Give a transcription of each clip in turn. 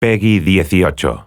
Peggy 18.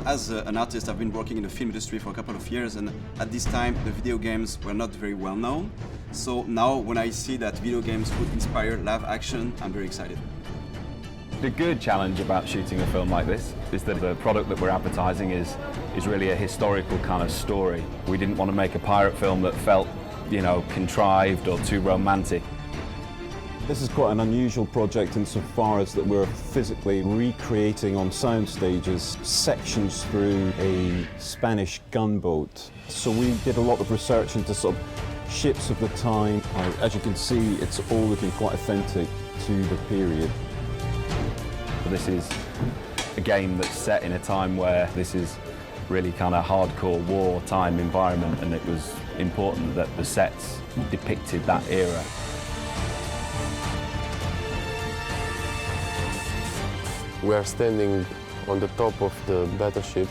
As an artist, I've been working in the film industry for a couple of years, and at this time the video games were not very well known. So now when I see that video games could inspire live action, I'm very excited. The good challenge about shooting a film like this is that the product that we're advertising is really a historical kind of story. We didn't want to make a pirate film that felt, contrived or too romantic. This is quite an unusual project insofar as that we're physically recreating on sound stages sections through a Spanish gunboat. So we did a lot of research into sort of ships of the time. As you can see, it's all looking quite authentic to the period. This is a game that's set in a time where this is really kind of hardcore wartime environment, and it was important that the sets depicted that era. We are standing on the top of the battleship.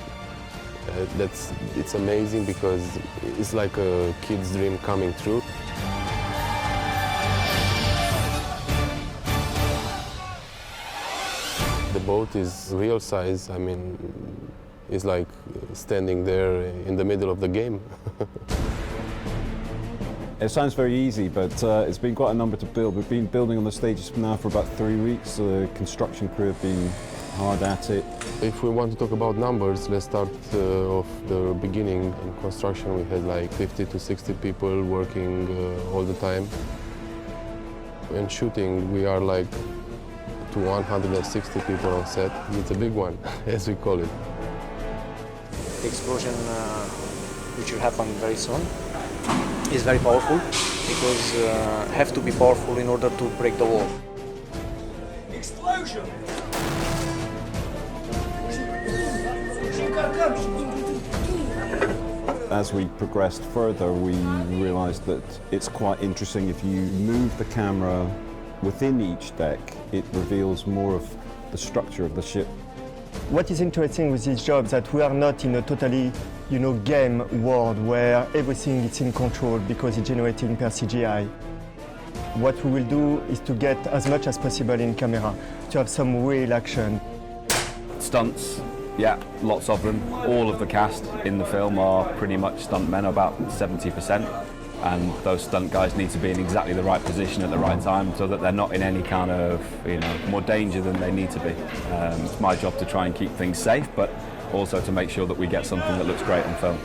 It's amazing because it's like a kid's dream coming true. The boat is real size. I mean, it's like standing there in the middle of the game. It sounds very easy, but it's been quite a number to build. We've been building on the stages now for about 3 weeks. The construction crew have been hard at it. If we want to talk about numbers, let's start off the beginning. In construction, we had like 50 to 60 people working all the time. In shooting, we are like to 160 people on set. It's a big one, as we call it. The explosion, which will happen very soon, is very powerful because have to be powerful in order to break the wall. Explosion! As we progressed further, we realized that it's quite interesting if you move the camera within each deck, it reveals more of the structure of the ship. What is interesting with this job is that we are not in a totally, game world where everything is in control because it's generated per CGI. What we will do is to get as much as possible in camera, to have some real action. Stunts, yeah, lots of them. All of the cast in the film are pretty much stuntmen, about 70%. And those stunt guys need to be in exactly the right position at the right time so that they're not in any kind of, more danger than they need to be. It's my job to try and keep things safe, but also to make sure that we get something that looks great on film.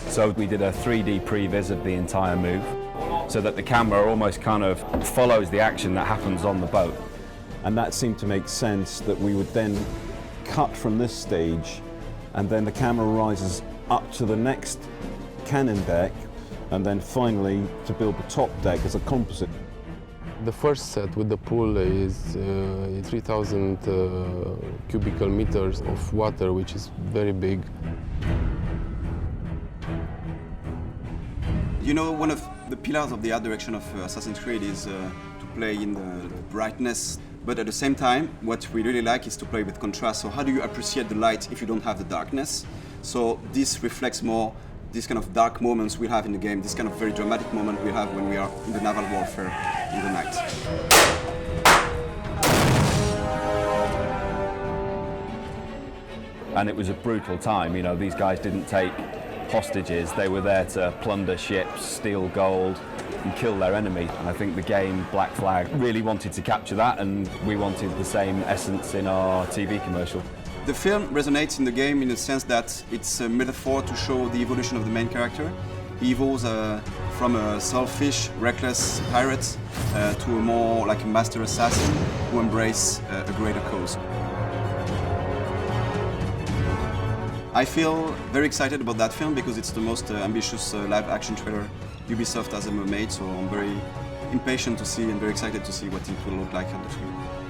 So we did a 3D previs of the entire move so that the camera almost kind of follows the action that happens on the boat. And that seemed to make sense that we would then cut from this stage and then the camera rises up to the next cannon deck and then finally to build the top deck as a composite. The first set with the pool is 3,000 cubical meters of water, which is very big. One of the pillars of the art direction of Assassin's Creed is to play in the brightness, but at the same time, what we really like is to play with contrast. So how do you appreciate the light if you don't have the darkness? So this reflects more this kind of dark moments we have in the game, this kind of very dramatic moment we have when we are in the naval warfare in the night. And it was a brutal time, these guys didn't take hostages, they were there to plunder ships, steal gold and kill their enemy. And I think the game Black Flag really wanted to capture that, and we wanted the same essence in our TV commercial. The film resonates in the game in the sense that it's a metaphor to show the evolution of the main character. He evolves from a selfish, reckless pirate to a more like a master assassin who embraces a greater cause. I feel very excited about that film because it's the most ambitious live-action trailer Ubisoft has ever made, so I'm very impatient to see and very excited to see what it will look like on the screen.